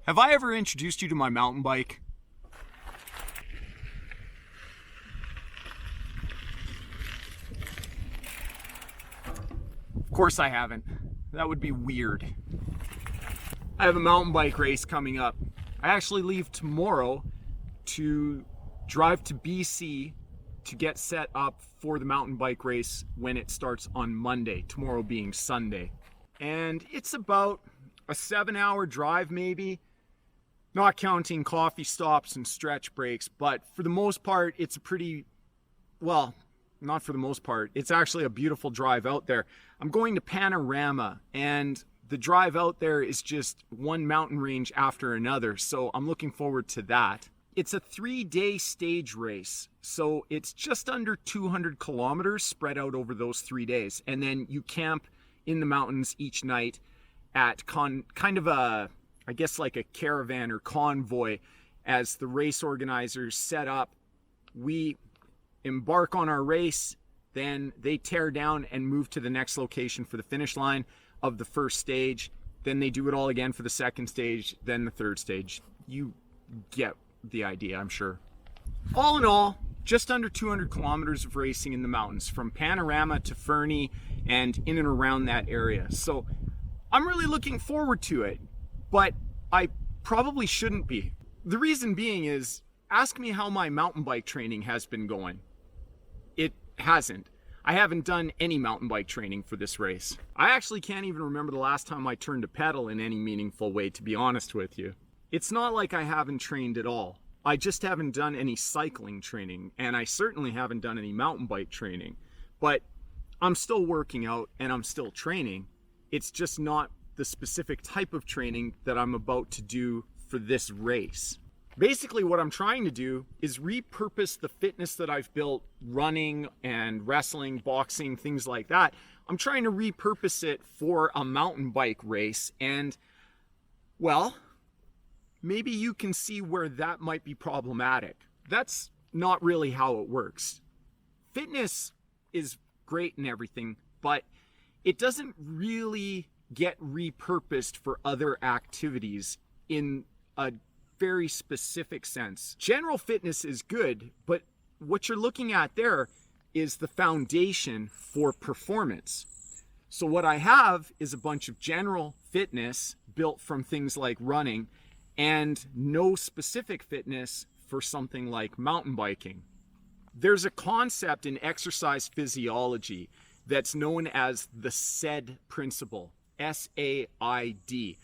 Have I ever introduced you to my mountain bike? Of course I haven't. That would be weird. I have a mountain bike race coming up. I actually leave tomorrow to drive to BC to get set up for the mountain bike race when it starts on Monday, tomorrow being Sunday. And it's about a 7-hour drive maybe, not counting coffee stops and stretch breaks, but for the most part, it's a pretty, well, not for the most part, it's actually a beautiful drive out there. I'm going to Panorama, and the drive out there is just one mountain range after another, so I'm looking forward to that. It's a 3-day stage race, so it's just under 200 kilometers spread out over those 3 days, and then you camp in the mountains each night at kind of a, I guess like a caravan or convoy as the race organizers set up. We embark on our race, then they tear down and move to the next location for the finish line of the first stage. Then they do it all again for the second stage, then the third stage. You get the idea, I'm sure. All in all, just under 200 kilometers of racing in the mountains from Panorama to Fernie and in and around that area. So I'm really looking forward to it, but I probably shouldn't be. The reason being is, ask me how my mountain bike training has been going. It hasn't. I haven't done any mountain bike training for this race. I actually can't even remember the last time I turned a pedal in any meaningful way, to be honest with you. It's not like I haven't trained at all. I just haven't done any cycling training, and I certainly haven't done any mountain bike training. But I'm still working out and I'm still training. It's just not the specific type of training that I'm about to do for this race. Basically what I'm trying to do is repurpose the fitness that I've built running and wrestling, boxing, things like that. I'm trying to repurpose it for a mountain bike race, and well, maybe you can see where that might be problematic. That's not really how it works. Fitness is great and everything, but it doesn't really get repurposed for other activities in a very specific sense. General fitness is good, but what you're looking at there is the foundation for performance. So what I have is a bunch of general fitness built from things like running and no specific fitness for something like mountain biking. There's a concept in exercise physiology that's known as the SAID principle, S-A-I-D.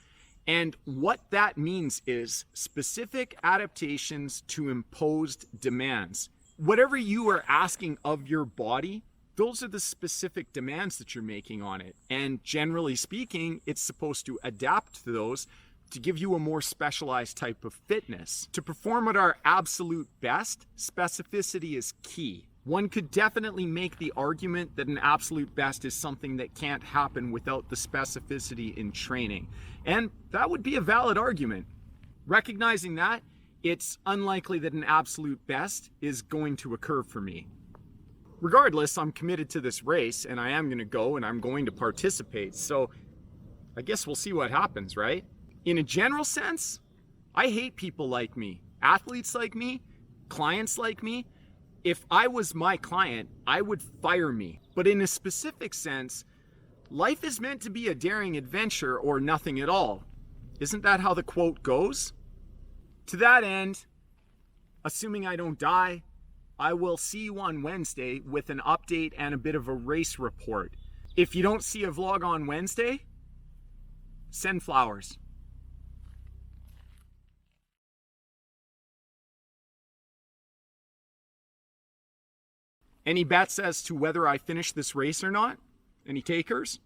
And what that means is specific adaptations to imposed demands. Whatever you are asking of your body, those are the specific demands that you're making on it. And generally speaking, it's supposed to adapt to those to give you a more specialized type of fitness. To perform at our absolute best, specificity is key. One could definitely make the argument that an absolute best is something that can't happen without the specificity in training. And that would be a valid argument. Recognizing that, it's unlikely that an absolute best is going to occur for me. Regardless, I'm committed to this race and I am going to go and I'm going to participate. So I guess we'll see what happens, right? In a general sense, I hate people like me, athletes like me, clients like me. If I was my client, I would fire me. But in a specific sense, life is meant to be a daring adventure or nothing at all. Isn't that how the quote goes? To that end, assuming I don't die, I will see you on Wednesday with an update and a bit of a race report. If you don't see a vlog on Wednesday, send flowers. Any bets as to whether I finish this race or not? Any takers?